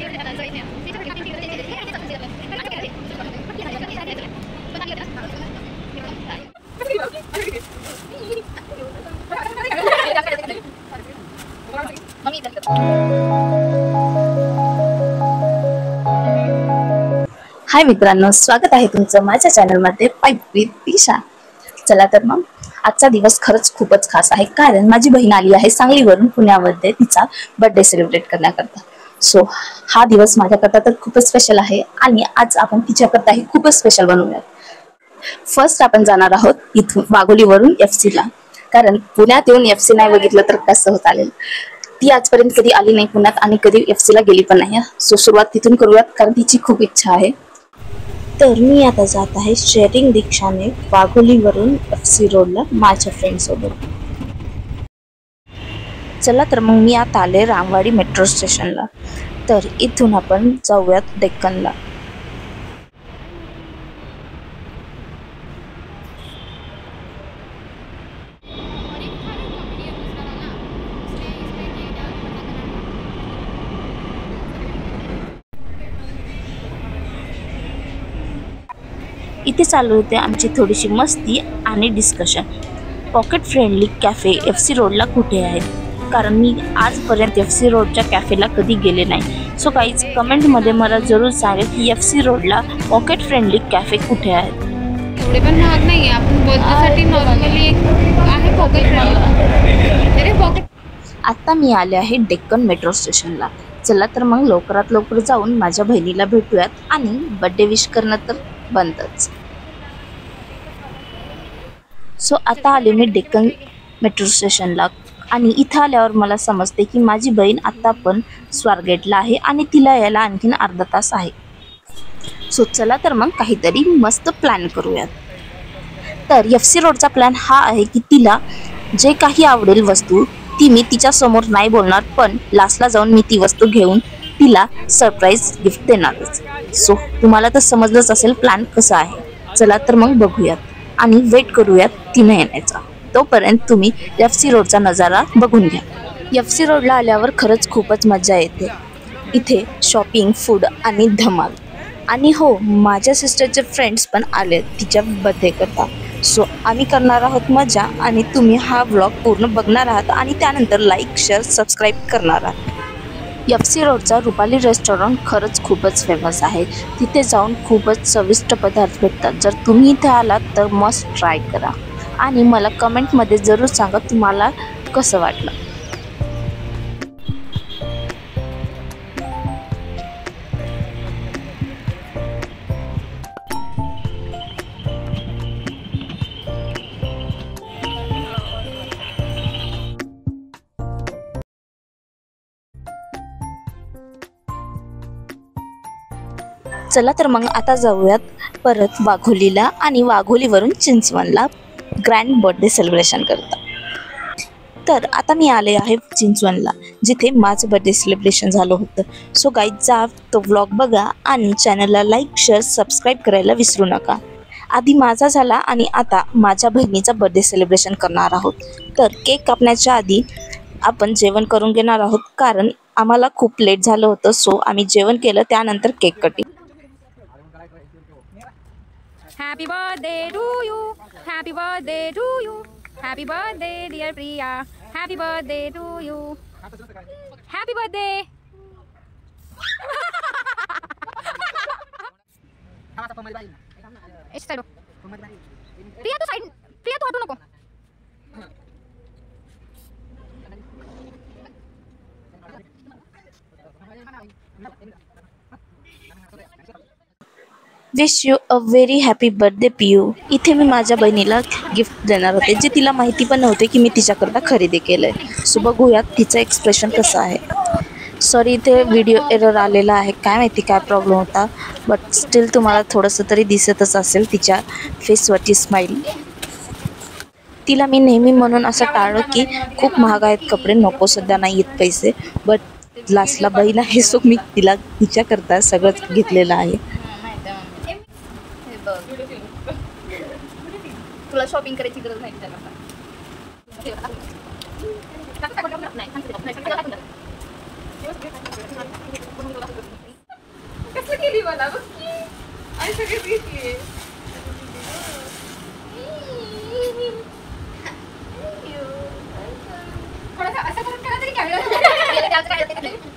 हाय मित्रांनो, स्वागत आहे तुमचं माझ्या चॅनलमध्ये पाईप विथ दिशा। चला तर मग आजचा दिवस खरंच खूपच खास आहे, कारण माझी बहीण आली आहे सांगलीवरून पुण्यामध्ये तिचा बर्थडे सेलिब्रेट करण्याकरता। सो हा दिवस माझ्याकरता तर खूपच स्पेशल आहे आणि आज आपण तिच्याकरता ही खूपच स्पेशल बनवूया। फर्स्ट आपण जाणार आहोत इथून वाघोलीवरून FC ला, कारण पुण्यात येऊन FC नाही बघितलं तर कसं होत आलेलं। ती आजपर्यंत कधी आली नाही पुण्यात आणि कधी FC ला गेली पण नाही। सो सुरुवात तिथून करूयात, कारण तिची खूप इच्छा आहे। तर मी आता जात आहे शेअरिंग रिक्षाने वाघोलीवरून FC रोडला माझ्या फ्रेंड सोबत। चला तर मग मी आता आले रामवाडी मेट्रो स्टेशनला। तर इथून आपण जाऊयात डेक्कनला। इथे चालू होते आमची थोडीशी मस्ती आणि discussion. Pocket friendly cafe FC रोडला कुठे आहेत, कारण मी आजपर्यंत FC रोडच्या कॅफेला कधी गेले नाही। सो गाईज कमेंटमध्ये मला जरूर सांगा की FC रोडला पॉकेट फ्रेंडली कॅफे कुठे आहेत। एवढे पण महाग नाही, आपण बर्थडेसाठी नॉर्मली आहे पॉकेट फ्रेंडली। आता मी आले आहे डेक्कन मेट्रो स्टेशनला। चला तर मग लवकरात लवकर जाऊन माझ्या बहिणीला भेटूयात आणि बर्थडे विश करणं तर बनतच। सो आता आले मी डेक्कन मेट्रो स्टेशनला आणि इथं आल्यावर मला समजते की माझी बहीण आता पण स्वारगेटला आहे आणि तिला यायला आणखीन अर्धा तास आहे। सो चला तर मग काहीतरी मस्त प्लॅन करूयात। तर FC रोडचा प्लॅन हा आहे की तिला जे काही आवडेल वस्तू ती मी तिच्या समोर नाही बोलणार, पण लास्टला जाऊन मी ती वस्तू घेऊन तिला सरप्राईज गिफ्ट देणारच। सो तुम्हाला तर समजलंच असेल प्लॅन कसा आहे। चला तर मग बघूयात आणि वेट करूयात तिने येण्याचा। तोपर्यंत तुम्ही FC रोडचा नजारा बघून घ्या। FC रोडला आल्यावर खरंच खूपच मजा येते। इथे शॉपिंग, फूड आणि धमाल। आणि हो, माझ्या सिस्टरचे फ्रेंड्स पण आले तिच्या बर्थडे करता। सो आम्ही करणार आहोत मजा आणि तुम्ही हा व्लॉग पूर्ण बघणार आहात आणि त्यानंतर लाईक, शेअर, सबस्क्राईब करणार आहात। FC रोडचा रुपाली रेस्टॉरंट खरंच खूपच फेमस आहे। तिथे जाऊन खूपच चविष्ट पदार्थ भेटतात। जर तुम्ही इथे आलात तर मस्ट ट्राय करा आणि मला कमेंटमध्ये जरूर सांगा तुम्हाला कसं वाटलं। चला तर मग आता जाऊयात परत वाघोलीला आणि वाघोलीवरून चिंचवणला ग्रँड बर्थडे सेलिब्रेशन करता। तर आता मी आले आहे चिंचवणला, जिथे माझं बर्थडे सेलिब्रेशन झालं होतं। सो गाईज जा तो व्लॉग बघा आणि चॅनलला लाईक, शेअर, सबस्क्राईब करायला विसरू नका। आधी माझा झाला आणि आता माझ्या बहिणीचा बर्थडे सेलिब्रेशन करणार आहोत। तर केक कापण्याच्या आधी आपण जेवण करून घेणार आहोत, कारण आम्हाला खूप लेट झालं होतं। सो आम्ही जेवण केलं त्यानंतर cake cutting. Happy birthday to you, happy birthday to you, happy birthday dear Priya, happy birthday to you, happy birthday. Priya तू साइड, प्रिया तू हटू नको। Wish you a very happy birthday Piyu. इथे मी माझ्या बहिणीला गिफ्ट देणार होते, जे तिला माहिती पण नव्हते की मी तिच्याकरता खरेदी केलंय। सो बघूयात तिचं एक्सप्रेशन कसं आहे। सॉरी, इथे व्हिडिओ एरर आलेला आहे, काय माहिती काय प्रॉब्लेम होता, बट स्टील तुम्हाला थोडंसं तरी दिसतच असेल तिच्या फेसवरची स्माइल। तिला मी नेहमी म्हणून असं टाळलं की खूप महाग आहेत कपडे, नको सध्या नाही येत पैसे, बट लास्टला बहीण आहे सो मी तिला तिच्याकरता सगळंच घेतलेलं आहे। तुला शॉपिंग करायची गरज नाही त्याच्याकरता। मला बघ की. आणि सगळेच घेतलीये. थोडंसं असं करून करा तरी कॅमेरा गेलं त्यात काय होतं?